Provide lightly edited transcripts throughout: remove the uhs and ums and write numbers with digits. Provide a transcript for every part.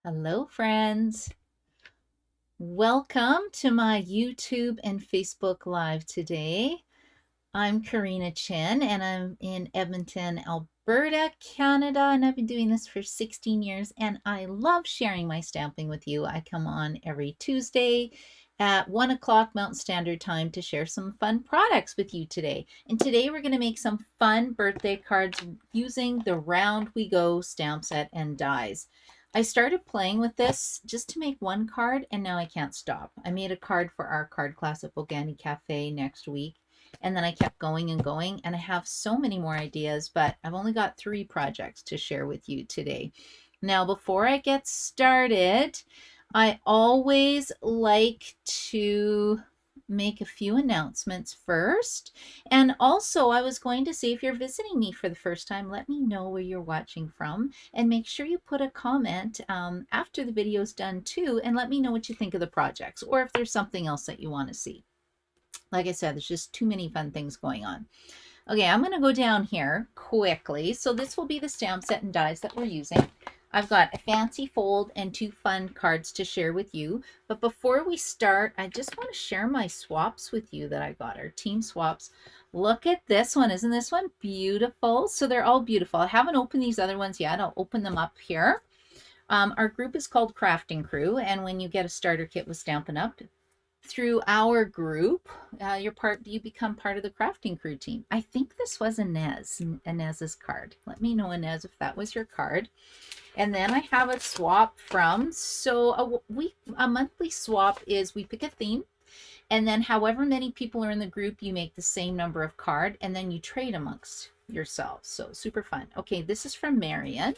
Hello, friends. Welcome to my YouTube and Facebook Live today. I'm Karina Chin and I'm in Edmonton, Alberta, Canada, and I've been doing this for 16 years and I love sharing my stamping with you. I come on every Tuesday at 1 o'clock Mountain Standard Time to share some fun products with you today. And today we're going to make some fun birthday cards using the Round We Go stamp set and dies. I started playing with this just to make one card and now I can't stop. I made a card for our card class at Bogani Cafe next week. And then I kept going and going, and I have so many more ideas, but I've only got 3 projects to share with you today. Now, before I get started, I always like to make a few announcements first. And also, I was going to say, if you're visiting me for the first time, let me know where you're watching from, and make sure you put a comment after the video's done too, and let me know what you think of the projects, or if there's something else that you want to see. Like I said, there's just too many fun things going on. Okay, I'm going to go down here quickly. So this will be the stamp set and dies that we're using. I've got a fancy fold and 2 fun cards to share with you. But before we start, I just want to share my swaps with you that I got, our team swaps. Look at this one. Isn't this one beautiful? So they're all beautiful. I haven't opened these other ones yet. I'll open them up here. Our group is called Crafting Crew, and when you get a starter kit with Stampin' Up! Through our group, you become part of the Crafting Crew team. I think this was Inez's card. Let me know, Inez, if that was your card. And then I have a swap from, so a monthly swap is we pick a theme, and then however many people are in the group, you make the same number of card, and then you trade amongst yourselves. So super fun. Okay, this is from Marion.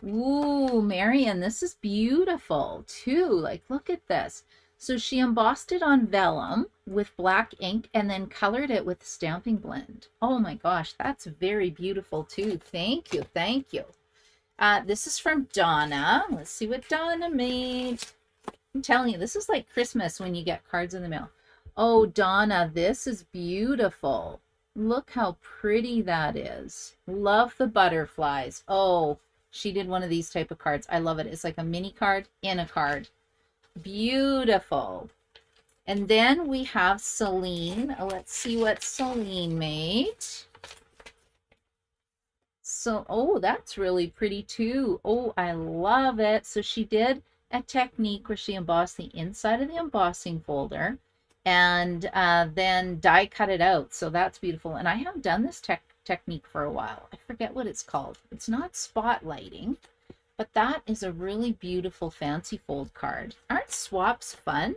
Ooh, Marion, this is beautiful too. Like, look at this. So she embossed it on vellum with black ink and then colored it with stamping blend. Oh my gosh, that's very beautiful too. Thank you, thank you. This is from Donna. Let's see what Donna made. I'm telling you, this is like Christmas when you get cards in the mail. Oh, Donna, this is beautiful. Look how pretty that is. Love the butterflies. Oh, she did one of these type of cards. I love it. It's like a mini card in a card. Beautiful. And then we have Celine. Let's see what Celine made. So, oh, that's really pretty too. Oh, I love it. So she did a technique where she embossed the inside of the embossing folder and then die cut it out. So that's beautiful. And I have done this technique for a while. I forget what it's called. It's not spotlighting. But that is a really beautiful fancy fold card. Aren't swaps fun?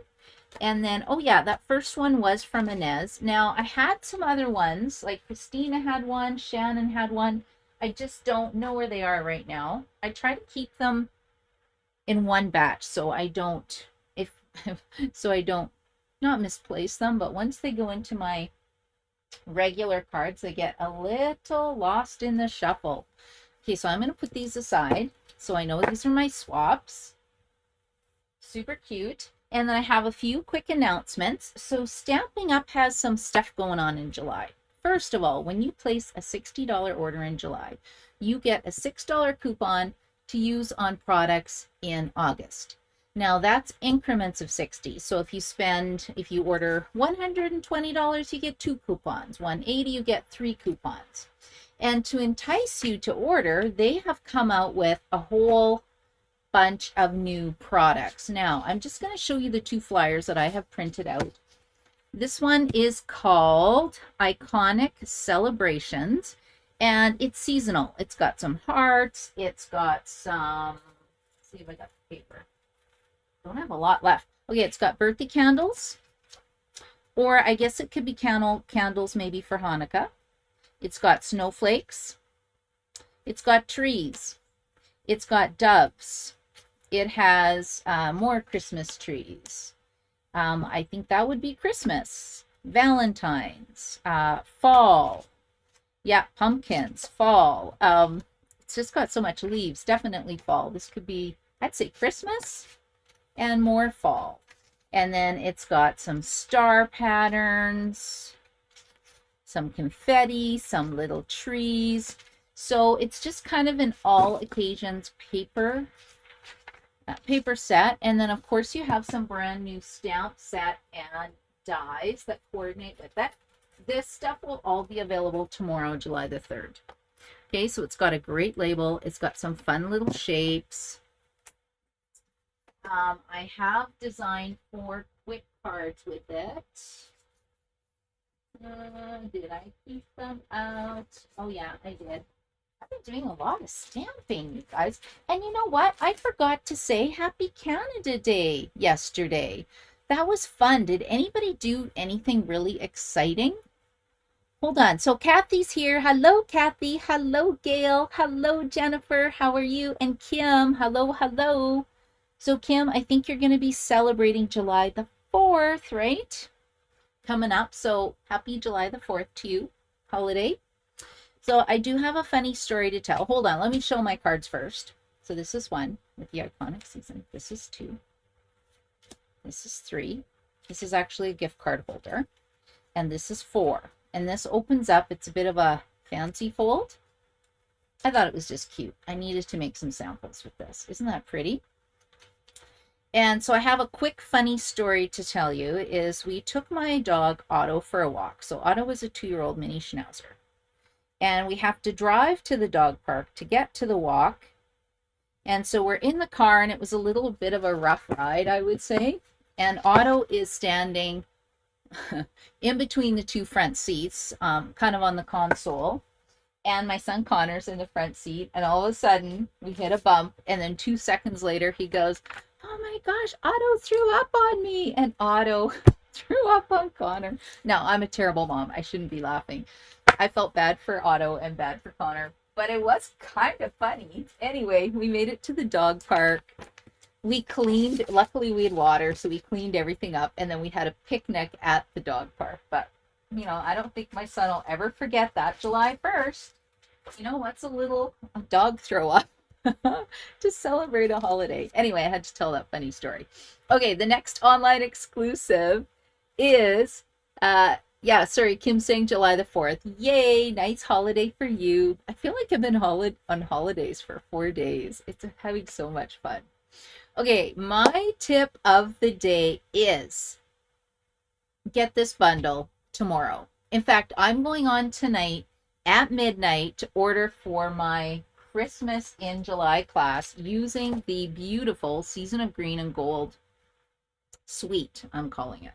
And then, oh yeah, that first one was from Inez. Now, I had some other ones, like Christina had one, Shannon had one. I just don't know where they are right now. I try to keep them in one batch so I don't, so I don't not misplace them, but once they go into my regular cards, they get a little lost in the shuffle. Okay, so I'm going to put these aside. So I know these are my swaps. Super cute. And then I have a few quick announcements. So Stamping Up has some stuff going on in July. First of all, when you place a $60 order in July, you get a $6 coupon to use on products in August. Now that's increments of 60. So if you order $120, you get 2 coupons. $180, you get 3 coupons. And to entice you to order, they have come out with a whole bunch of new products. Now, I'm just going to show you the 2 flyers that I have printed out. This one is called Iconic Celebrations, and it's seasonal. It's got some hearts. It's got some, let's see if I got the paper. Don't have a lot left. Okay, it's got birthday candles, or I guess it could be candles maybe for Hanukkah. It's got snowflakes. It's got trees. It's got doves. It has more Christmas trees. I think that would be Christmas. Valentine's. Fall. Yeah, pumpkins. Fall. It's just got so much leaves. Definitely fall. This could be, I'd say, Christmas and more fall. And then it's got some star patterns, some confetti, some little trees. So it's just kind of an all occasions paper paper set. And then, of course, you have some brand new stamp set and dies that coordinate with it. This stuff will all be available tomorrow, July the 3rd. Okay, so it's got a great label. It's got some fun little shapes. I have designed 4 quick cards with it. Did I keep them out? Oh, yeah, I did. I've been doing a lot of stamping, you guys. And you know what? I forgot to say Happy Canada Day yesterday. That was fun. Did anybody do anything really exciting? Hold on. So Kathy's here. Hello, Kathy. Hello, Gail. Hello, Jennifer. How are you? And Kim. Hello, hello. So Kim, I think you're going to be celebrating July the 4th, right? Coming up. So happy July the 4th to you. Holiday. So I do have a funny story to tell. Hold on. Let me show my cards first. So this is 1 with the iconic season. This is 2. This is 3. This is actually a gift card holder. And this is 4. And this opens up. It's a bit of a fancy fold. I thought it was just cute. I needed to make some samples with this. Isn't that pretty? And so I have a quick funny story to tell you is we took my dog Otto for a walk. So Otto was a 2-year-old mini schnauzer. And we have to drive to the dog park to get to the walk. And so we're in the car, and it was a little bit of a rough ride, I would say. And Otto is standing in between the 2 front seats, kind of on the console. And my son Connor's in the front seat. And all of a sudden, we hit a bump. And then 2 seconds later, he goes, "Oh my gosh, Otto threw up on me." And Otto threw up on Connor. Now, I'm a terrible mom. I shouldn't be laughing. I felt bad for Otto and bad for Connor, but it was kind of funny. Anyway, we made it to the dog park. We cleaned, luckily we had water, so we cleaned everything up, and then we had a picnic at the dog park. But, you know, I don't think my son will ever forget that July 1st. You know, what's a dog throw up to celebrate a holiday? Anyway, I had to tell that funny story. Okay, the next online exclusive is, Kim saying July the 4th. Yay, nice holiday for you. I feel like I've been on holidays for 4 days. It's having so much fun. Okay, my tip of the day is get this bundle tomorrow. In fact, I'm going on tonight at midnight to order for my Christmas in July class using the beautiful Season of Green and Gold suite, I'm calling it.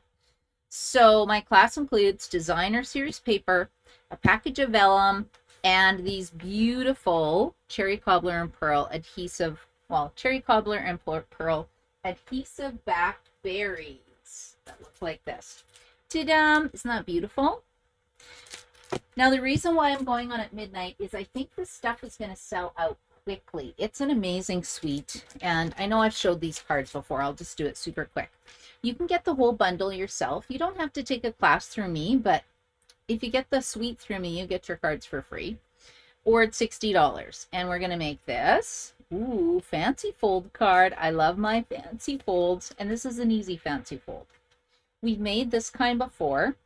So my class includes designer series paper, a package of vellum, and these beautiful cherry cobbler and pearl adhesive, pearl adhesive backed berries that look like this. Ta-da! Isn't that beautiful? Now, the reason why I'm going on at midnight is I think this stuff is going to sell out quickly. It's an amazing suite, and I know I've showed these cards before. I'll just do it super quick. You can get the whole bundle yourself. You don't have to take a class through me, but if you get the suite through me, you get your cards for free. Or it's $60. And we're going to make this. Ooh, fancy fold card. I love my fancy folds. And this is an easy fancy fold. We've made this kind before.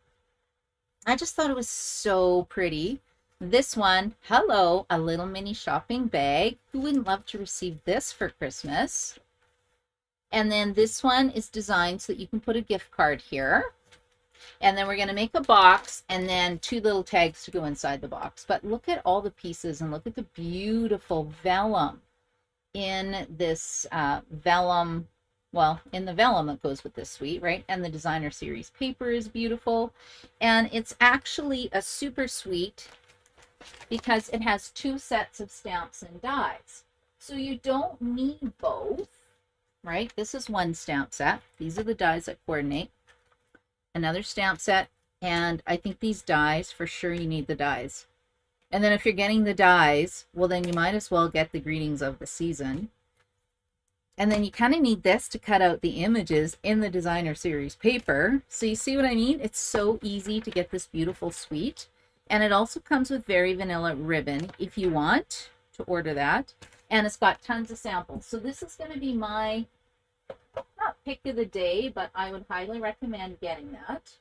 I just thought it was so pretty. This one, hello, a little mini shopping bag. Who wouldn't love to receive this for Christmas? And then this one is designed so that you can put a gift card here. And then we're going to make a box and then 2 little tags to go inside the box. But look at all the pieces and look at the beautiful vellum in this vellum. Well, in the vellum that goes with this suite, right? And the designer series paper is beautiful. And it's actually a super suite because it has 2 sets of stamps and dies. So you don't need both. Right? This is one stamp set. These are the dies that coordinate. Another stamp set. And I think these dies, for sure you need the dies. And then if you're getting the dies, well, then you might as well get the greetings of the season. And then you kind of need this to cut out the images in the designer series paper. So you see what I mean? It's so easy to get this beautiful suite. And it also comes with very vanilla ribbon if you want to order that. And it's got tons of samples. So this is going to be my not pick of the day, but I would highly recommend getting that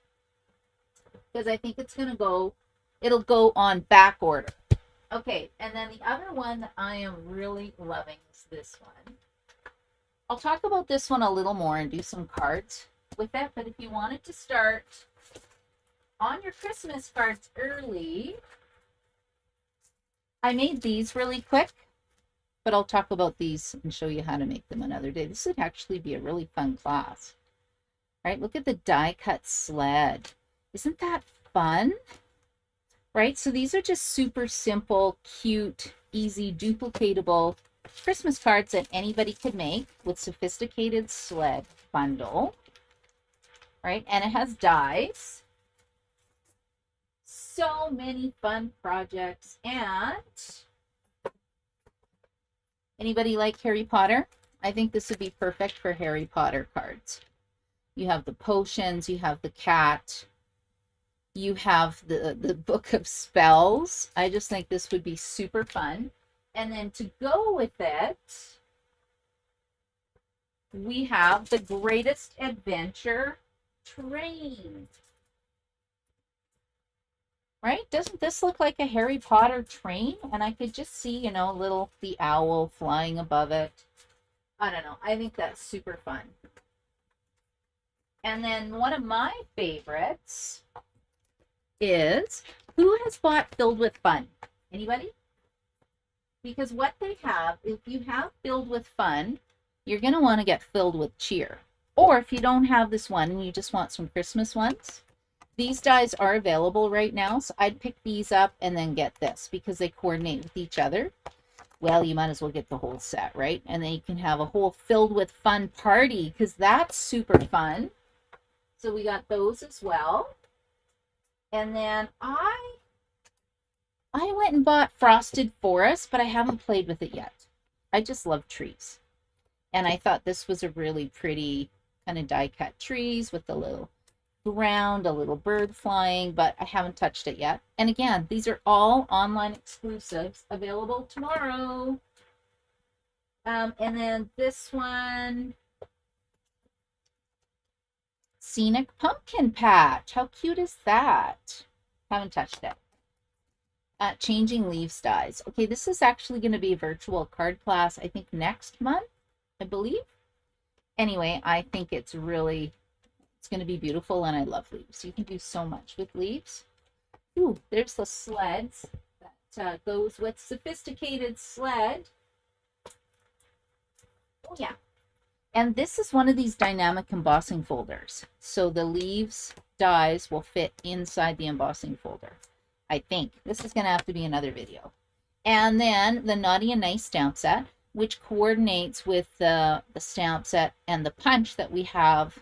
because I think it'll go on back order. Okay, and then the other one that I am really loving is this one. I'll talk about this one a little more and do some cards with it, but if you wanted to start on your Christmas cards early, I made these really quick, but I'll talk about these and show you how to make them another day. This would actually be a really fun class. Right? Look at the die cut sled. Isn't that fun? Right? So these are just super simple, cute, easy, duplicatable Christmas cards that anybody could make with sophisticated sled bundle. Right? And it has dies. So many fun projects. And anybody like Harry Potter? I think this would be perfect for Harry Potter cards. You have the potions, you have the cat, you have the book of spells. I just think this would be super fun. And then to go with it, we have the Greatest Adventure train. Right? Doesn't this look like a Harry Potter train? And I could just see, you know, the owl flying above it. I don't know. I think that's super fun. And then one of my favorites is, who has bought Filled with Fun? Anybody? Because what they have, if you have Filled with Fun, you're going to want to get Filled with Cheer. Or if you don't have this one and you just want some Christmas ones, these dies are available right now. So I'd pick these up and then get this because they coordinate with each other. Well, you might as well get the whole set, right? And then you can have a whole Filled with Fun party because that's super fun. So we got those as well. And then I went and bought Frosted Forest, but I haven't played with it yet. I just love trees. And I thought this was a really pretty kind of die cut trees with a little ground, a little bird flying, but I haven't touched it yet. And again, these are all online exclusives available tomorrow. And then this one, Scenic Pumpkin Patch. How cute is that? Haven't touched it. Changing Leaves dies. Okay, this is actually going to be a virtual card class, I think next month, I believe. Anyway, I think it's going to be beautiful, and I love leaves. You can do so much with leaves. Ooh, there's the sleds that goes with Sophisticated Sled. Oh, yeah. And this is one of these dynamic embossing folders. So the leaves dies will fit inside the embossing folder. I think. This is going to have to be another video. And then the Naughty and Nice stamp set, which coordinates with the stamp set and the punch that we have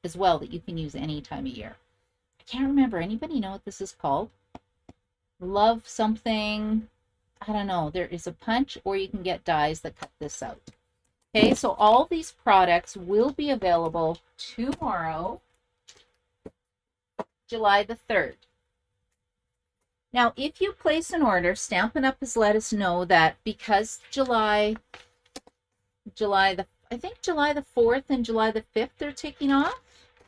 as well that you can use any time of year. I can't remember. Anybody know what this is called? Love something. I don't know. There is a punch, or you can get dies that cut this out. Okay, so all these products will be available tomorrow, July the 3rd. Now, if you place an order, Stampin' Up! Has let us know that because July the 4th and July the 5th they're taking off.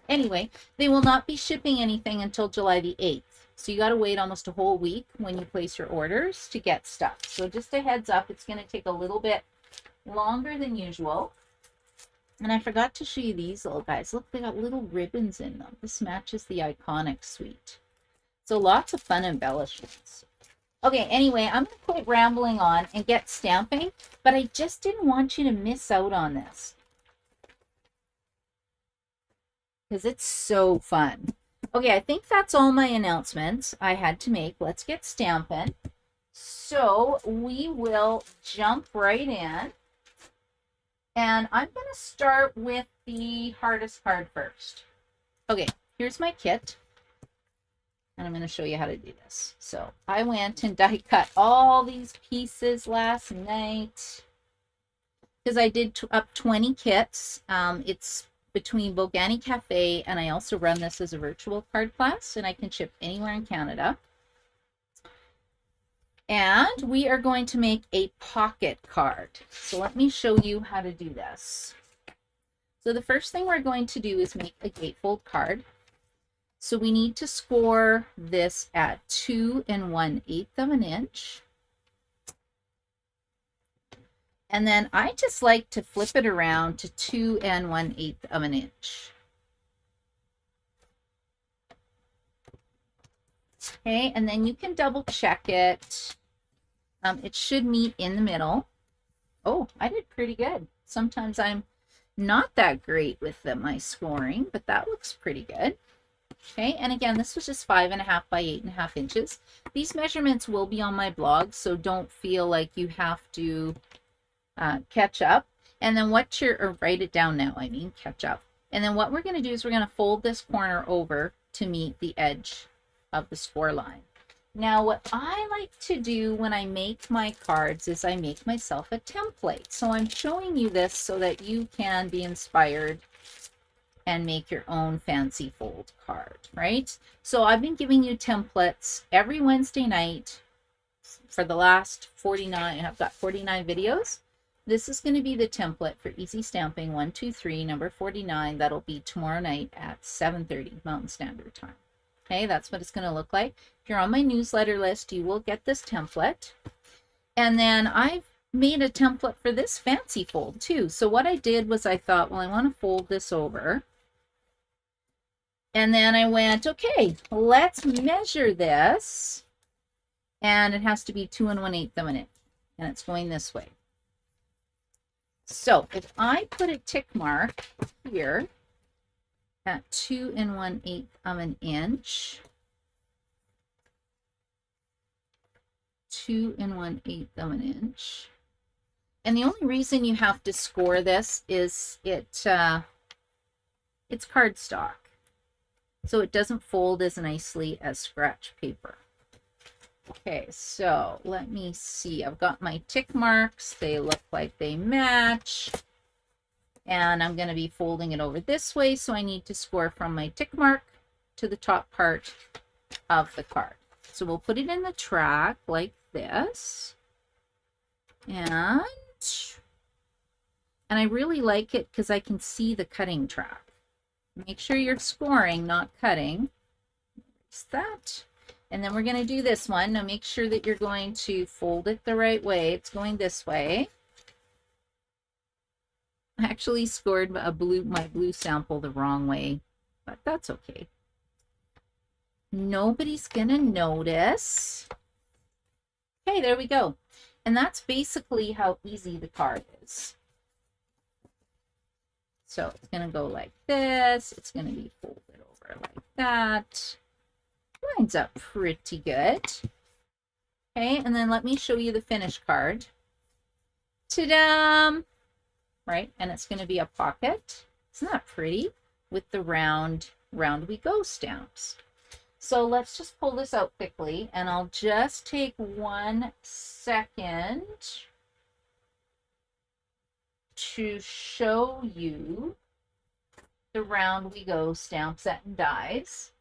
Anyway, they will not be shipping anything until July the 8th. So you got to wait almost a whole week when you place your orders to get stuff. So just a heads up, it's going to take a little bit longer than usual. And I forgot to show you these little guys. Look, they got little ribbons in them. This matches the Iconic suite. So lots of fun embellishments. Okay, anyway, I'm going to quit rambling on and get stamping, but I just didn't want you to miss out on this, because it's so fun. Okay, I think that's all my announcements I had to make. Let's get stamping. So we will jump right in. And I'm going to start with the hardest card first. Okay, here's my kit. And I'm going to show you how to do this. So I went and die cut all these pieces last night because I did up 20 kits. It's between Bogani Cafe, and I also run this as a virtual card class, and I can ship anywhere in Canada. And we are going to make a pocket card. So let me show you how to do this. So the first thing we're going to do is make a gatefold card. So we need to score this at 2 1/8 of an inch. And then I just like to flip it around to 2 1/8 of an inch. Okay, and then you can double check it. It should meet in the middle. Oh, I did pretty good. Sometimes I'm not that great with my scoring, but that looks pretty good. Okay, and again, this was just 5.5 by 8.5 inches. These measurements will be on my blog, so don't feel like you have to catch up. And then or write it down now, I mean, catch up. And then what we're going to do is we're going to fold this corner over to meet the edge of the score line. Now, what I like to do when I make my cards is I make myself a template. So I'm showing you this so that you can be inspired and make your own fancy fold card, right? So I've been giving you templates every Wednesday night for the last 49. I've got 49 videos. This is going to be the template for Easy Stamping 123, number 49. That'll be tomorrow night at 7:30 Mountain Standard Time. Okay, that's what it's going to look like. If you're on my newsletter list, you will get this template. And then I've made a template for this fancy fold too. So what I did was I thought, well, I want to fold this over. And then I went, okay, let's measure this. And it has to be 2 1/8 of an inch. And it's going this way. So if I put a tick mark here at 2 1/8 of an inch, 2 1/8 of an inch. And the only reason you have to score this is it's cardstock. So it doesn't fold as nicely as scratch paper. Okay, so let me see. I've got my tick marks. They look like they match. And I'm going to be folding it over this way. So I need to score from my tick mark to the top part of the card. So we'll put it in the track like this. And I really like it because I can see the cutting track. Make sure you're scoring, not cutting. There's that. And then we're going to do this one. Now make sure that you're going to fold it the right way. It's going this way. I actually scored my blue sample the wrong way, but that's okay. Nobody's going to notice. Okay, there we go. And that's basically how easy the card is. So it's going to go like this. It's going to be folded over like that. Lines up pretty good. Okay, and then let me show you the finished card. Ta-da! Right, and it's going to be a pocket. Isn't that pretty? With the round we go stamps. So let's just pull this out quickly, and I'll just take 1 second to show you the round we go stamp set and dies.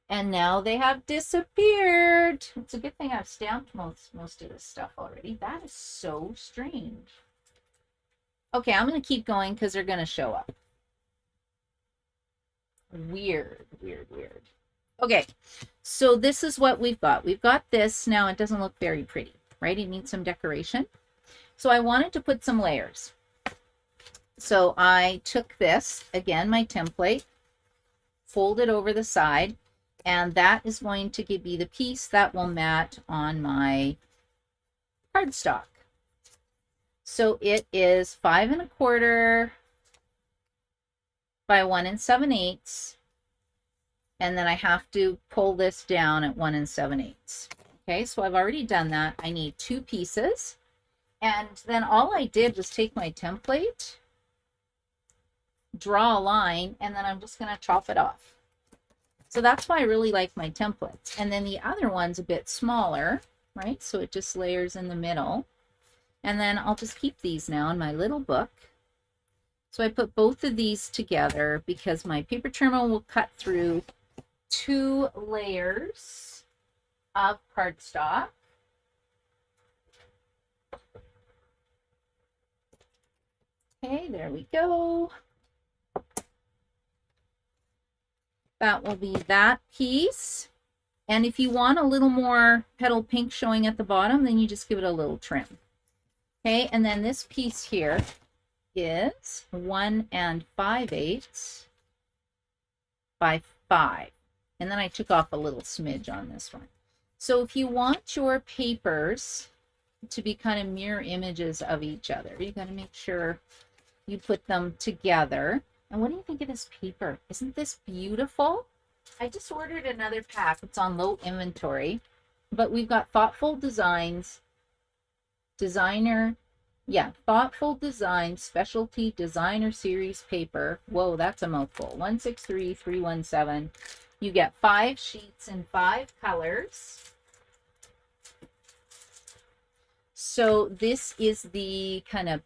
And now they have disappeared. It's a good thing I've stamped most of this stuff already. That is so strange. Okay, I'm going to keep going because they're going to show up. Weird, weird, weird. Okay, so this is what we've got. We've got this. Now it doesn't look very pretty, right? It needs some decoration. So I wanted to put some layers. So I took this, again, my template, folded over the side, and that is going to be the piece that will mat on my cardstock. So it is 5 1/4 by 1 7/8, and then I have to pull this down at 1 7/8. Okay, so I've already done that. I need 2 pieces, and then all I did was take my template, draw a line, and then I'm just going to chop it off. So that's why I really like my templates. And then the other one's a bit smaller, right? So it just layers in the middle. And then I'll just keep these now in my little book. So I put both of these together because my paper trimmer will cut through 2 layers of cardstock. Okay, there we go. That will be that piece. And if you want a little more petal pink showing at the bottom, then you just give it a little trim. Okay, and then this piece here is 1 5/8 by 5. And then I took off a little smidge on this one. So if you want your papers to be kind of mirror images of each other, you got to make sure you put them together. And what do you think of this paper? Isn't this beautiful? I just ordered another pack. It's on low inventory, but we've got Thoughtful Designs, Thoughtful Design Specialty Designer Series paper. Whoa, that's a mouthful. 163317. You get 5 sheets in 5 colors. So this is the kind of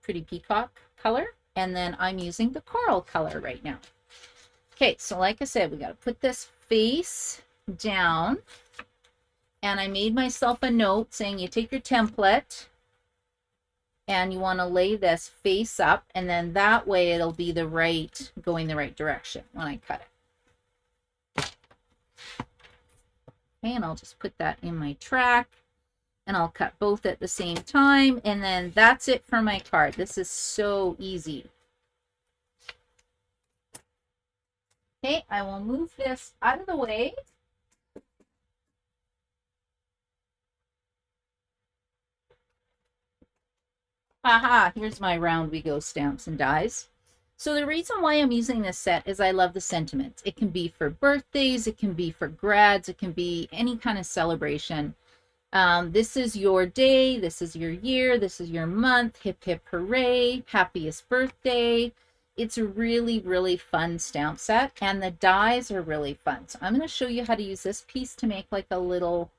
pretty peacock color, and then I'm using the coral color right now. Okay, so like I said, we got to put this face down, and I made myself a note saying you take your template and you want to lay this face up, and then that way it'll be going the right direction when I cut it. Okay, and I'll just put that in my track, and I'll cut both at the same time, and then that's it for my card. This is so easy. Okay, I will move this out of the way. Aha, here's my Round We Go stamps and dies. So the reason why I'm using this set is I love the sentiments. It can be for birthdays, it can be for grads, it can be any kind of celebration. This is your day, this is your year, this is your month, hip hip hooray, happiest birthday. It's a really, really fun stamp set, and the dies are really fun. So I'm going to show you how to use this piece to make like a little,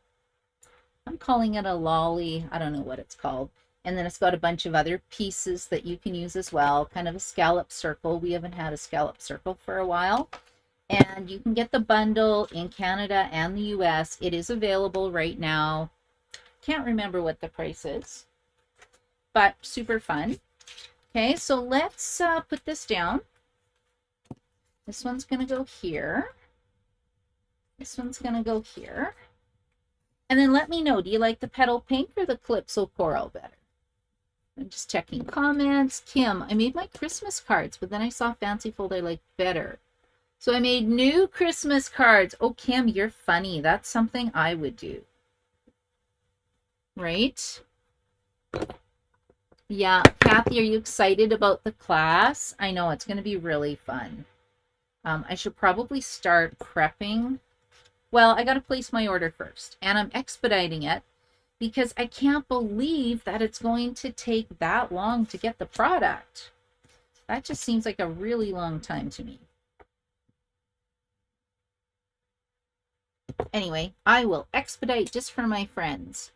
I'm calling it a lolly, I don't know what it's called. And then it's got a bunch of other pieces that you can use as well, kind of a scallop circle. We haven't had a scallop circle for a while. And you can get the bundle in Canada and the US. It is available right now. Can't remember what the price is, but super fun. Okay, so let's put this down. This one's going to go here. This one's going to go here. And then let me know, do you like the petal pink or the calypso coral better? I'm just checking comments. Kim, I made my Christmas cards, but then I saw Fancy Fold I liked better. So I made new Christmas cards. Oh, Kim, you're funny. That's something I would do. Right? Yeah, Kathy, are you excited about the class? I know it's going to be really fun. I should probably start prepping. Well, I got to place my order first, and I'm expediting it because I can't believe that it's going to take that long to get the product. That just seems like a really long time to me. Anyway, I will expedite just for my friends.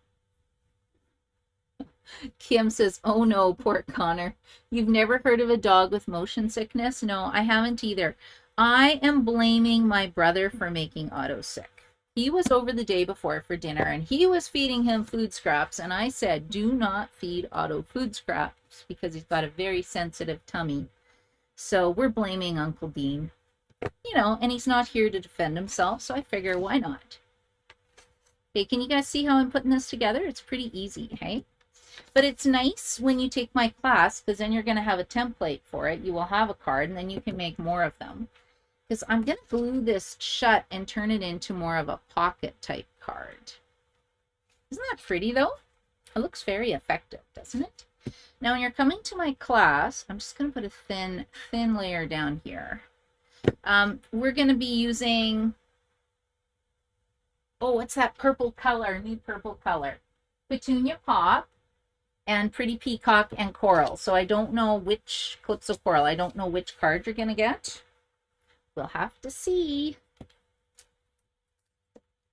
Kim says, oh no, poor Connor. You've never heard of a dog with motion sickness? No, I haven't either. I am blaming my brother for making Otto sick. He was over the day before for dinner, and he was feeding him food scraps, and I said, do not feed Otto food scraps because he's got a very sensitive tummy. So we're blaming Uncle Dean. You know, and he's not here to defend himself, so I figure, why not? Okay, can you guys see how I'm putting this together? It's pretty easy, hey? But it's nice when you take my class, because then you're going to have a template for it. You will have a card, and then you can make more of them. Because I'm going to glue this shut and turn it into more of a pocket type card. Isn't that pretty, though? It looks very effective, doesn't it? Now, when you're coming to my class, I'm just going to put a thin layer down here. We're going to be using, oh, what's that purple color, new purple color? Petunia Pop and Pretty Peacock and Coral. So I don't know which Calypso Coral. I don't know which card you're going to get. We'll have to see.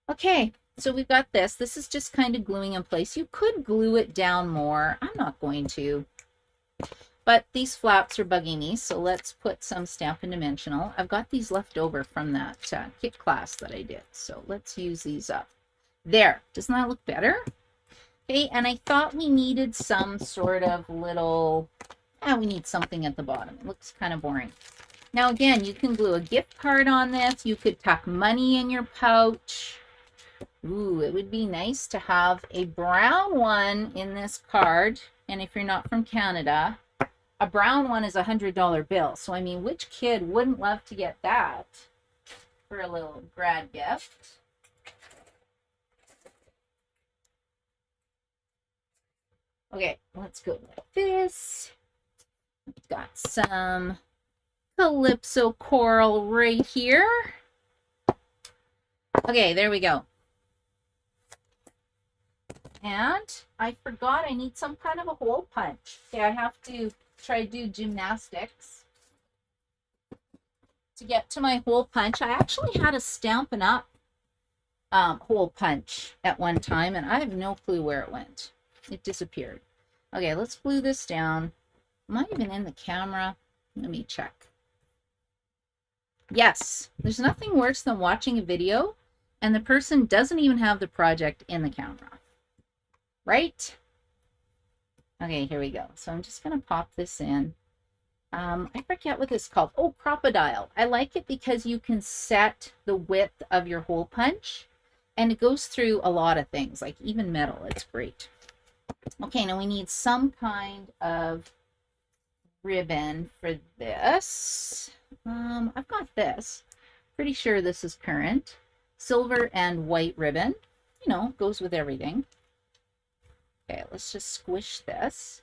Okay, so we've got this. This is just kind of gluing in place. You could glue it down more. I'm not going to. But these flaps are bugging me, so let's put some Stampin' Dimensional. I've got these left over from that kit class that I did, so let's use these up. There. Doesn't that look better? Okay, and I thought we needed some sort of little, we need something at the bottom. It looks kind of boring. Now again, you can glue a gift card on this. You could tuck money in your pouch. Ooh, it would be nice to have a brown one in this card. And if you're not from Canada, a brown one is a $100 bill. So, I mean, which kid wouldn't love to get that for a little grad gift? Okay, let's go with this. We've got some Calypso coral right here. Okay, there we go. And I forgot I need some kind of a hole punch. Okay, I have to try to do gymnastics to get to my hole punch. I actually had a Stampin' Up hole punch at one time, and I have no clue where it went. It disappeared. Okay, let's glue this down. Am I even in the camera? Let me check. Yes, there's nothing worse than watching a video and the person doesn't even have the project in the camera. Right? Okay, here we go. So I'm just going to pop this in. I forget what this is called. Oh, Crocodile. I like it because you can set the width of your hole punch and it goes through a lot of things, like even metal. It's great. Okay, now we need some kind of ribbon for this. I've got this. Pretty sure this is current. Silver and white ribbon. You know, goes with everything. Okay, let's just squish this.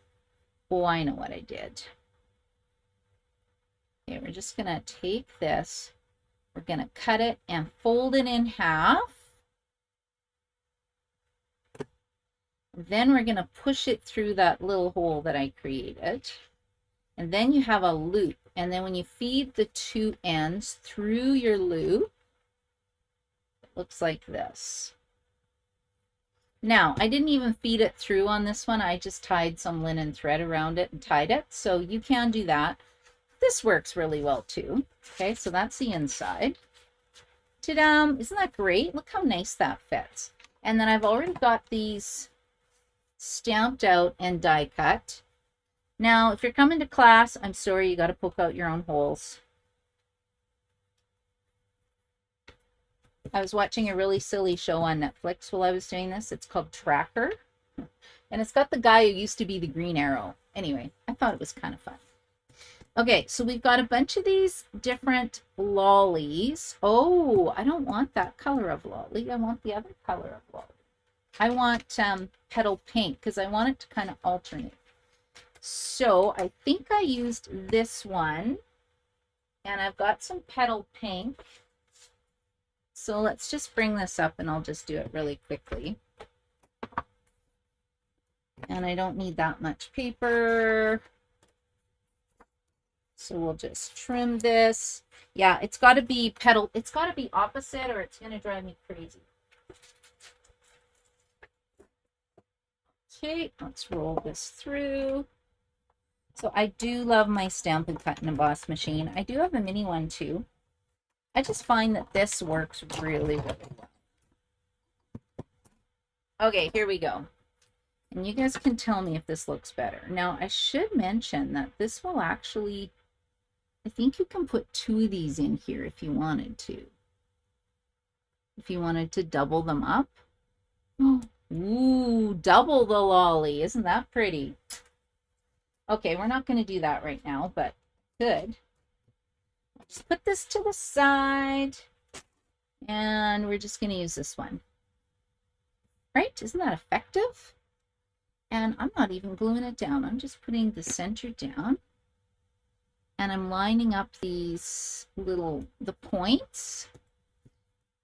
Oh, I know what I did. Okay, we're just going to take this. We're going to cut it and fold it in half. Then we're going to push it through that little hole that I created. And then you have a loop. And then when you feed the two ends through your loop, it looks like this. Now, I didn't even feed it through on this one. I just tied some linen thread around it and tied it. So you can do that. This works really well too. Okay, so that's the inside. Ta-da! Isn't that great? Look how nice that fits. And then I've already got these stamped out and die cut. Now, if you're coming to class, I'm sorry, you got to poke out your own holes. I was watching a really silly show on Netflix while I was doing this. It's called Tracker. And it's got the guy who used to be the Green Arrow. Anyway, I thought it was kind of fun. Okay, so we've got a bunch of these different lollies. Oh, I don't want that color of lolly. I want the other color of lolly. I want petal pink because I want it to kind of alternate. So I think I used this one. And I've got some petal pink. So let's just bring this up and I'll just do it really quickly. And I don't need that much paper. So we'll just trim this. Yeah, it's got to be petal. It's got to be opposite or it's going to drive me crazy. Okay, let's roll this through. So I do love my Stampin' Cut and Emboss machine. I do have a mini one too. I just find that this works really, really well. Okay, here we go. And you guys can tell me if this looks better. Now, I should mention that this will actually, I think you can put two of these in here if you wanted to. If you wanted to double them up. Ooh, double the lolly. Isn't that pretty? Okay, we're not going to do that right now, but good. Just put this to the side. And we're just going to use this one. Right? Isn't that effective? And I'm not even gluing it down. I'm just putting the center down. And I'm lining up these the points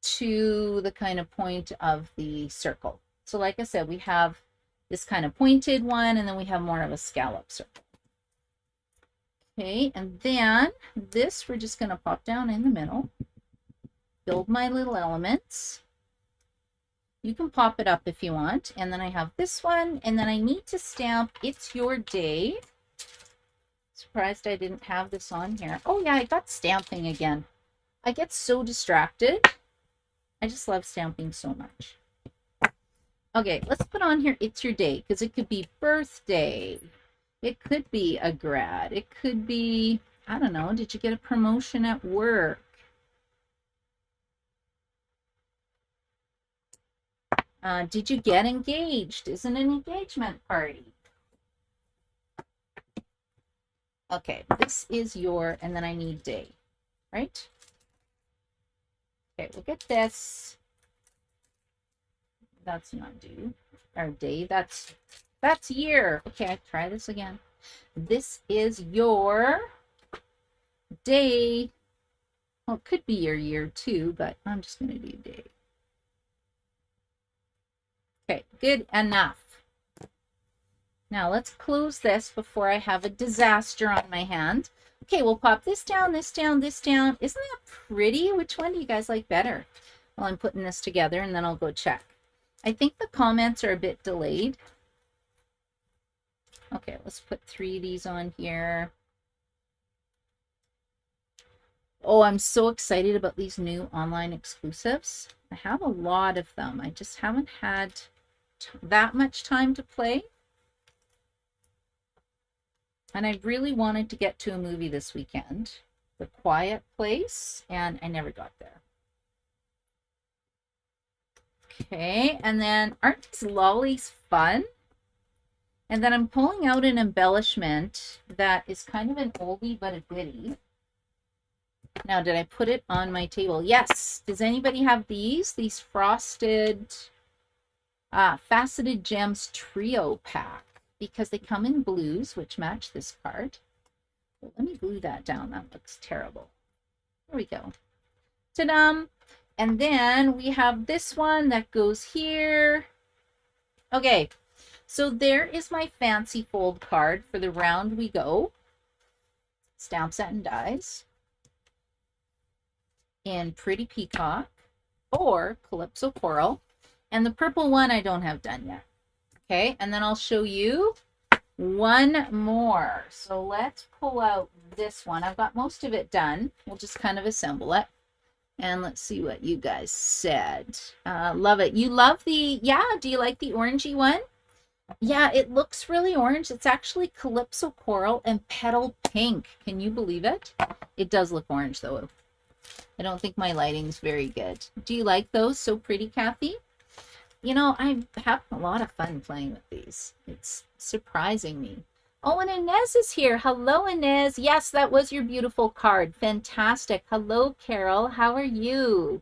to the kind of point of the circle. So like I said, we have this kind of pointed one, and then we have more of a scallop circle. Okay, and then this we're just going to pop down in the middle. Build my little elements. You can pop it up if you want. And then I have this one, and then I need to stamp It's Your Day. Surprised I didn't have this on here. Oh yeah, I got stamping again. I get so distracted. I just love stamping so much. Okay, let's put on here It's Your Day, because it could be birthday. It could be a grad. It could be I don't know, did you get a promotion at work? Did you get engaged? Isn't an engagement party? Okay, this is your, and then I need day, right? Okay, we'll get this. That's not due. Or day, that's year. Okay, try this again. This is your day. Well, it could be your year too, but I'm just going to do day. Okay, good enough. Now let's close this before I have a disaster on my hand. Okay, we'll pop this down, this down, this down. Isn't that pretty? Which one do you guys like better? Well, I'm putting this together and then I'll go check. I think the comments are a bit delayed. Okay, let's put 3 of these on here. Oh, I'm so excited about these new online exclusives. I have a lot of them. I just haven't had that much time to play. And I really wanted to get to a movie this weekend, The Quiet Place, and I never got there. Okay, and then aren't these lollies fun? And then I'm pulling out an embellishment that is kind of an oldie but a goodie. Now, did I put it on my table? Yes. Does anybody have these? These frosted faceted gems trio pack, because they come in blues, which match this card. But let me glue that down. That looks terrible. There we go. Ta-da! And then we have this one that goes here. Okay, so there is my fancy fold card for the round we go. Stamp Set and Dies in Pretty Peacock or Calypso Coral. And the purple one I don't have done yet. Okay, and then I'll show you one more. So let's pull out this one. I've got most of it done. We'll just kind of assemble it. And let's see what you guys said. Love it. You love the, yeah, do you like the orangey one? Yeah, it looks really orange. It's actually Calypso Coral and Petal Pink. Can you believe it? It does look orange though. I don't think my lighting's very good. Do you like those? So pretty, Kathy? You know, I'm having a lot of fun playing with these. It's surprising me. Oh, and Inez is here. Hello, Inez. Yes, that was your beautiful card. Fantastic. Hello, Carol. How are you?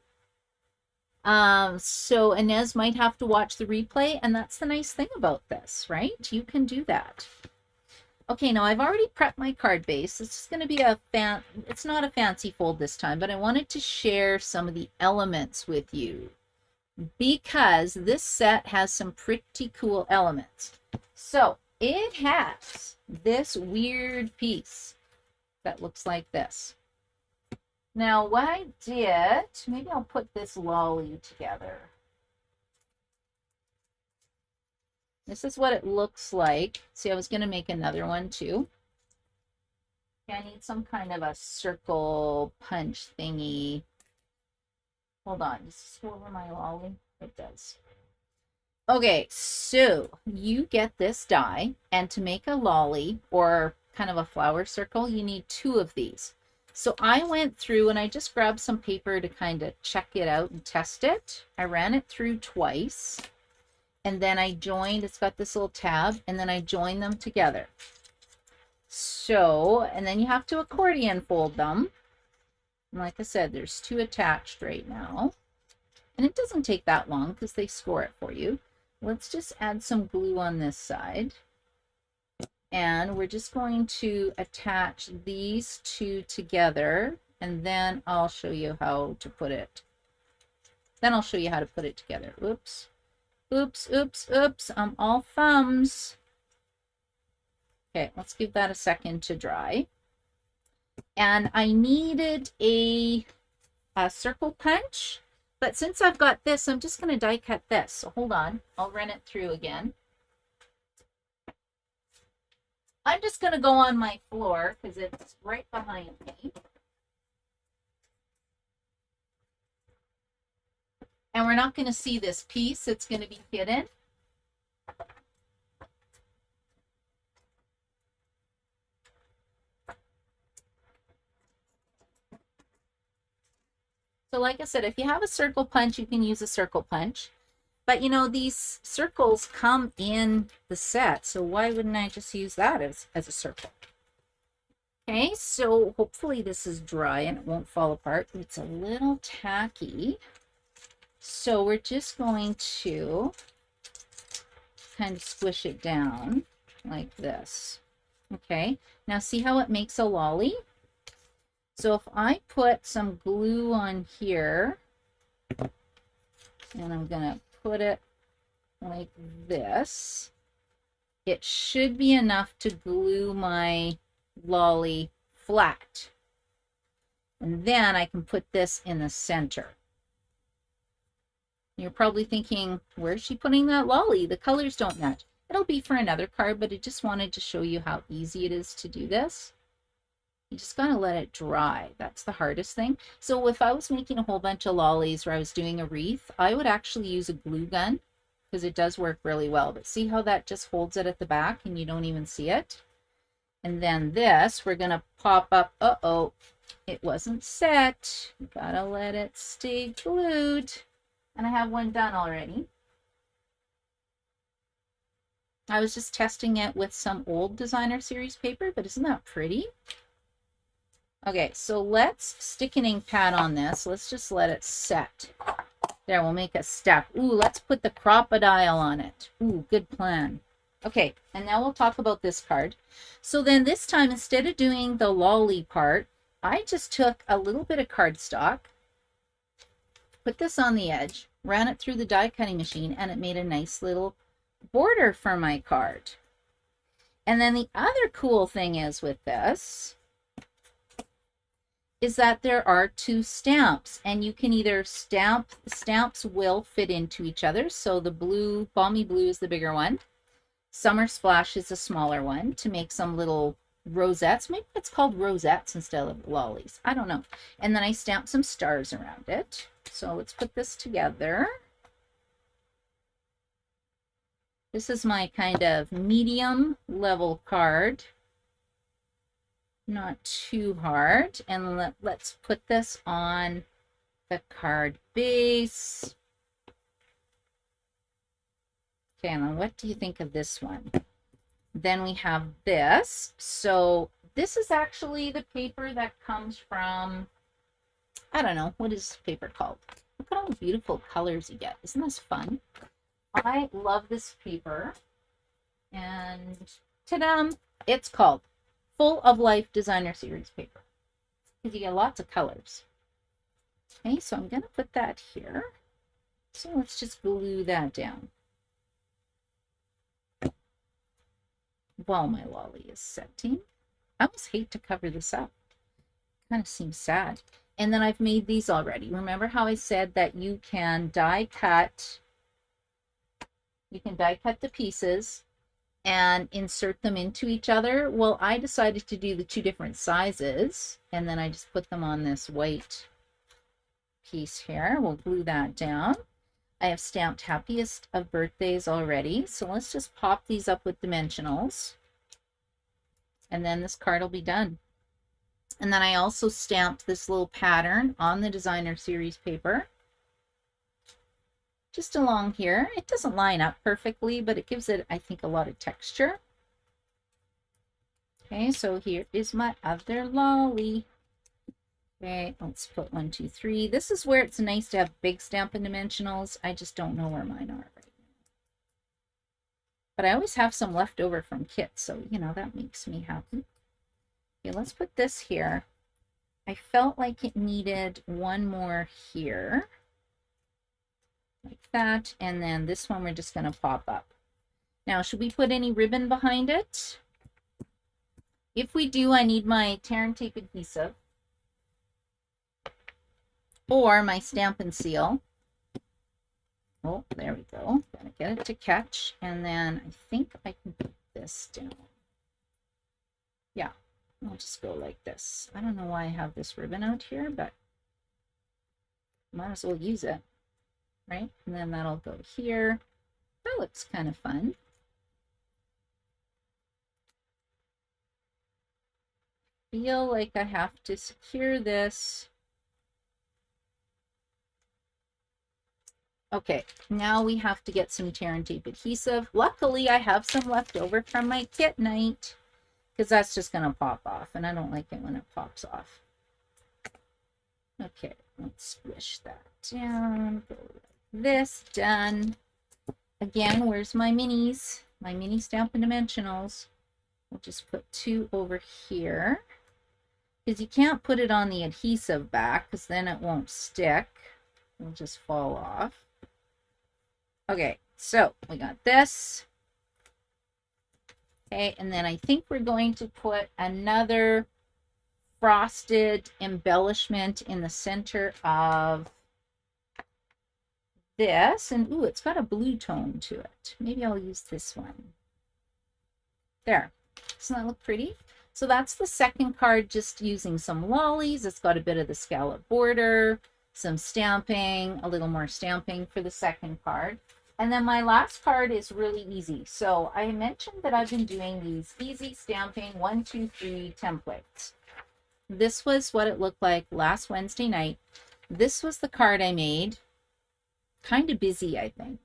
So Inez might have to watch the replay, and that's the nice thing about this, right? You can do that. Okay, now I've already prepped my card base. It's just going to be it's not a fancy fold this time, but I wanted to share some of the elements with you because this set has some pretty cool elements. So it has this weird piece that looks like this. Now what I did, maybe I'll put this lolly together. This is what it looks like. See, I was going to make another one too. I need some kind of a circle punch thingy. Hold on, does this go over my lolly? It does. Okay, so you get this die, and to make a lolly or kind of a flower circle, you need 2 of these. So I went through and I just grabbed some paper to kind of check it out and test it. I ran it through twice. And then I joined, it's got this little tab, and then I joined them together. So, and then you have to accordion fold them. And like I said, there's 2 attached right now. And it doesn't take that long because they score it for you. Let's just add some glue on this side. And we're just going to attach these 2 together. And then I'll show you how to put it. Then I'll show you how to put it together. Oops. Oops, oops, oops. I'm all thumbs. Okay, let's give that a second to dry. And I needed a circle punch, but since I've got this, I'm just going to die cut this. So hold on, I'll run it through again. I'm just going to go on my floor because it's right behind me. And we're not going to see this piece. It's going to be hidden. So like I said, if you have a circle punch, you can use a circle punch. But you know, these circles come in the set, so why wouldn't I just use that as a circle? Okay, so hopefully this is dry and it won't fall apart. It's a little tacky. So we're just going to kind of squish it down like this. Okay, now see how it makes a lolly? So if I put some glue on here, and I'm gonna put it like this, it should be enough to glue my lolly flat. And then I can put this in the center. You're probably thinking, where's she putting that lolly? The colors don't match. It'll be for another card, but I just wanted to show you how easy it is to do this. You just gotta let it dry. That's the hardest thing. So if I was making a whole bunch of lollies or I was doing a wreath, I would actually use a glue gun because it does work really well. But see how that just holds it at the back and you don't even see it? And then this, we're gonna pop up. Uh-oh, it wasn't set. You gotta let it stay glued. And I have one done already. I was just testing it with some old designer series paper, but isn't that pretty? Okay, so let's stick an ink pad on this. Let's just let it set. There, we'll make a step. Ooh, let's put the crocodile on it. Ooh, good plan. Okay, and now we'll talk about this card. So then this time, instead of doing the lolly part, I just took a little bit of cardstock, put this on the edge, ran it through the die cutting machine, and it made a nice little border for my card. And then the other cool thing is with this is that there are two stamps, and you can either stamp, the stamps will fit into each other. So the blue, Balmy Blue is the bigger one. Summer Splash is the smaller one to make some little rosettes. Maybe it's called rosettes instead of lollies. I don't know. And then I stamped some stars around it. So let's put this together. This is my kind of medium level card. Not too hard. And let's put this on the card base. Okay, and then what do you think of this one? Then we have this. So this is actually the paper that comes from, I don't know, what is this paper called? Look at all the beautiful colors you get. Isn't this fun? I love this paper. And ta-da! It's called Full of Life Designer Series paper. Because you get lots of colors. Okay, so I'm going to put that here. So let's just glue that down. While my lolly is setting. I almost hate to cover this up. Kind of seems sad. And then I've made these already. Remember how I said that you can die cut. You can die cut the pieces and insert them into each other. Well, I decided to do the two different sizes, and then I just put them on this white piece here. We'll glue that down. I have stamped Happiest of Birthdays already, so let's just pop these up with dimensionals, and then this card will be done. And then I also stamped this little pattern on the designer series paper. Just along here. It doesn't line up perfectly, but it gives it, I think, a lot of texture. Okay, so here is my other lolly. Okay, let's put 1, 2, 3. This is where it's nice to have big Stampin' Dimensionals. I just don't know where mine are right now. But I always have some left over from kits, so, you know, that makes me happy. Okay, let's put this here. I felt like it needed one more here. Like that, and then this one we're just going to pop up. Now, should we put any ribbon behind it? If we do, I need my tear and tape adhesive or my Stampin' Seal. Oh, there we go. Gotta get it to catch, and then I think I can put this down. Yeah, I'll just go like this. I don't know why I have this ribbon out here, but might as well use it. Right? And then that'll go here. That looks kind of fun. Feel like I have to secure this Okay, now we have to get some tear and tape adhesive. Luckily, I have some left over from my kit night because that's just going to pop off, and I don't like it when it pops off. Okay, let's squish that down. Go like this, done. Again, where's my minis? My mini Stampin' Dimensionals. We'll just put 2 over here because you can't put it on the adhesive back because then it won't stick. It'll just fall off. Okay, so we got this. Okay, and then I think we're going to put another frosted embellishment in the center of this. And ooh, it's got a blue tone to it. Maybe I'll use this one. There. Doesn't that look pretty? So that's the second card, just using some lollies. It's got a bit of the scallop border, some stamping, a little more stamping for the second card. And then my last card is really easy. So I mentioned that I've been doing these easy stamping 1, 2, 3 templates. This was what it looked like last Wednesday night. This was the card I made. Kind of busy, I think.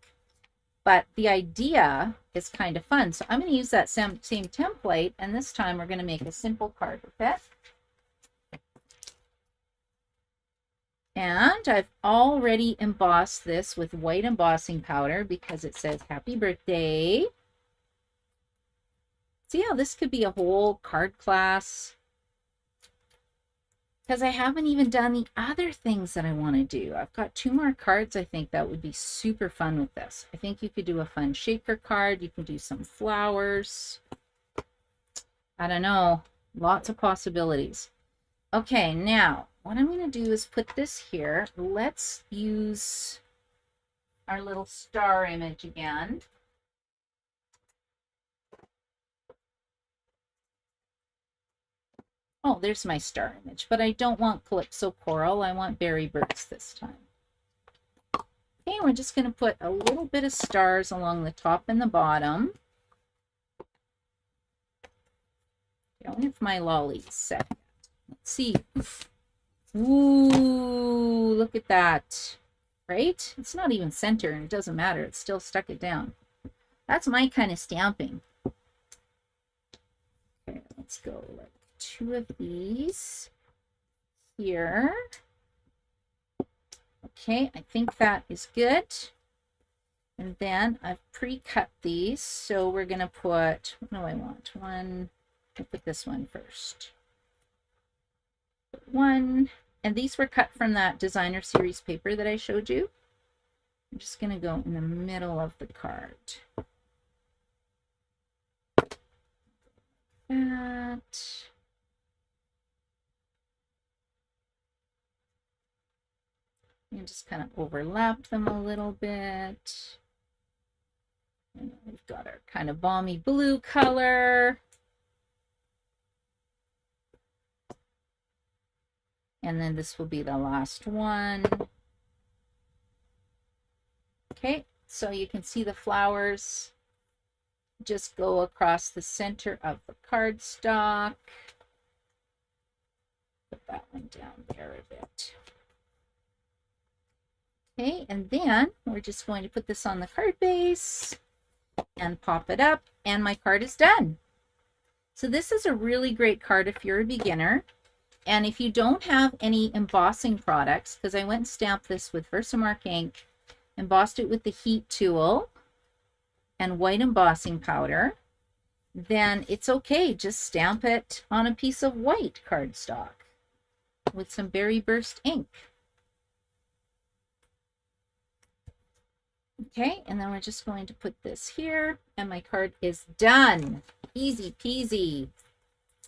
But the idea is kind of fun. So I'm going to use that same template, and this time we're going to make a simple card with it. And I've already embossed this with white embossing powder because it says happy birthday. See how this could be a whole card class? Because I haven't even done the other things that I want to do. I've got 2 more cards I think that would be super fun with this. I think you could do a fun shaker card. You can do some flowers. I don't know. Lots of possibilities. Okay, now what I'm going to do is put this here. Let's use our little star image again. Oh, there's my star image, but I don't want Calypso Coral. I want Berry Birds this time. Okay, we're just going to put a little bit of stars along the top and the bottom. I wonder if my lolly's set. Let's see. Ooh, look at that. Right? It's not even center, and it doesn't matter. It still stuck it down. That's my kind of stamping. Okay, let's go like 2 of these here. Okay, I think that is good. And then I've pre-cut these, so we're going to put, what do I want? I'll put this one first. Put 1, and these were cut from that designer series paper that I showed you. I'm just going to go in the middle of the card. That. And just kind of overlap them a little bit. And we've got our kind of balmy blue color. And then this will be the last one. Okay, so you can see the flowers just go across the center of the cardstock. Put that one down there a bit. Okay, and then we're just going to put this on the card base and pop it up, and my card is done. So this is a really great card if you're a beginner. And if you don't have any embossing products, because I went and stamped this with Versamark ink, embossed it with the heat tool and white embossing powder, then it's okay. Just stamp it on a piece of white cardstock with some Berry Burst ink. Okay, and then we're just going to put this here, and my card is done. Easy peasy.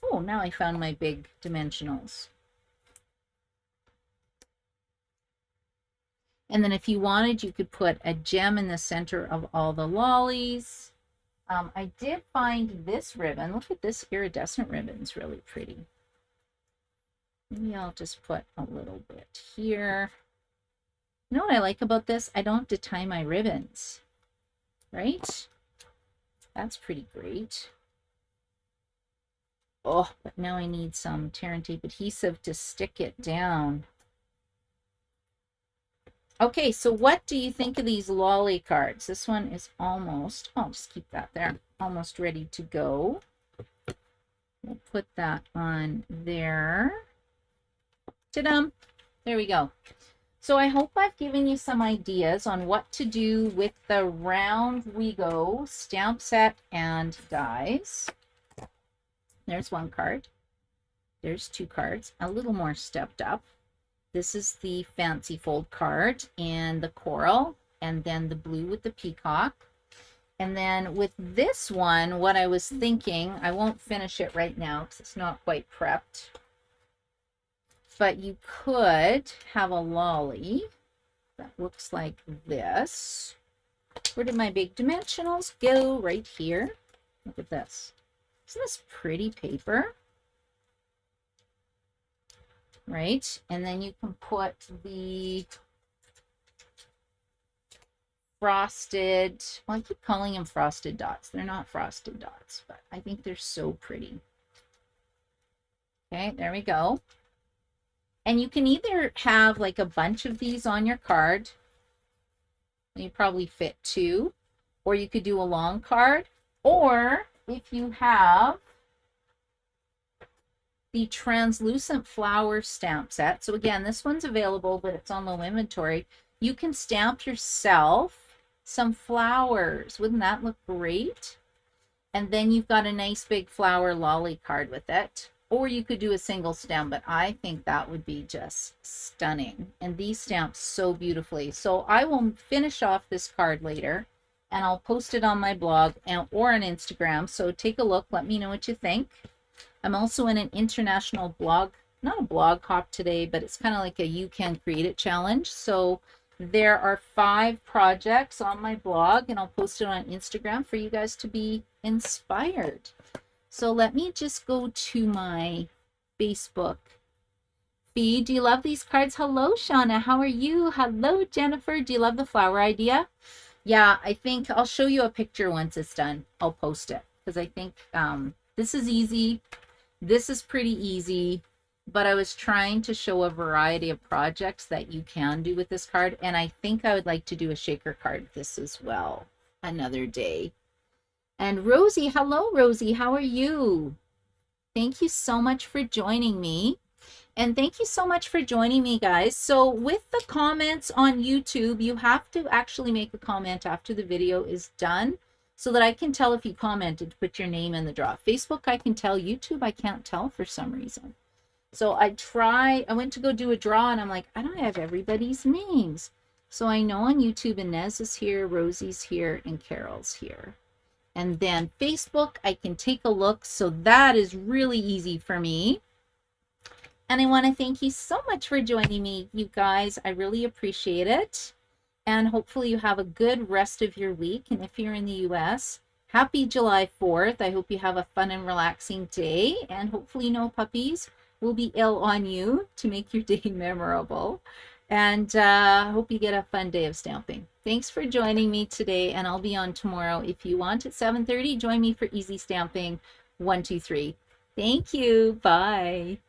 Oh, now I found my big dimensionals. And then if you wanted, you could put a gem in the center of all the lollies. I did find this ribbon. Look at this iridescent ribbon. It's really pretty. Maybe I'll just put a little bit here. You know what I like about this? I don't have to tie my ribbons, right? That's pretty great. Oh, but now I need some tear and tape adhesive to stick it down. Okay, so what do you think of these lolly cards? This one is almost, I'll just keep that there, almost ready to go. We'll put that on there. Ta-dum! There we go. So I hope I've given you some ideas on what to do with the Round We Go stamp set and dies. There's one card. There's two cards, a little more stepped up. This is the fancy fold card in the coral, and then the blue with the peacock. And then with this one, what I was thinking, I won't finish it right now because it's not quite prepped, but you could have a lolly that looks like this. Where did my big dimensionals go? Right here. Look at this. Isn't this pretty paper? Right? And then you can put the frosted, well, I keep calling them frosted dots. They're not frosted dots, but I think they're so pretty. Okay, there we go. And you can either have like a bunch of these on your card. You probably fit two, or you could do a long card, or if you have the translucent flower stamp set. So again, this one's available, but it's on low inventory. You can stamp yourself some flowers. Wouldn't that look great? And then you've got a nice big flower lolly card with it. Or you could do a single stem, but I think that would be just stunning. And these stamp so beautifully. So I will finish off this card later, and I'll post it on my blog or on Instagram. So take a look. Let me know what you think. I'm also in an international blog, not a blog hop today, but it's kind of like a You Can Create It challenge. So there are 5 projects on my blog, and I'll post it on Instagram for you guys to be inspired. So let me just go to my Facebook feed. Do you love these cards? Hello, Shauna. How are you? Hello, Jennifer. Do you love the flower idea? Yeah, I think I'll show you a picture once it's done. I'll post it because I think this is easy. This is pretty easy, but I was trying to show a variety of projects that you can do with this card, and I think I would like to do a shaker card with this as well another day. And Rosie, hello, Rosie. How are you? Thank you so much for joining me. And thank you so much for joining me, guys. So with the comments on YouTube, you have to actually make a comment after the video is done so that I can tell if you commented, put your name in the draw. Facebook, I can tell. YouTube, I can't tell for some reason. So I went to go do a draw, and I'm like, I don't have everybody's names. So I know on YouTube, Inez is here, Rosie's here, and Carol's here. And then Facebook, I can take a look. So that is really easy for me. And I want to thank you so much for joining me, you guys. I really appreciate it. And hopefully you have a good rest of your week. And if you're in the US, happy July 4th. I hope you have a fun and relaxing day. And hopefully no puppies will be ill on you to make your day memorable. And hope you get a fun day of stamping. Thanks for joining me today, and I'll be on tomorrow. If you want at 7:30, join me for Easy Stamping 1, 2, 3. Thank you. Bye.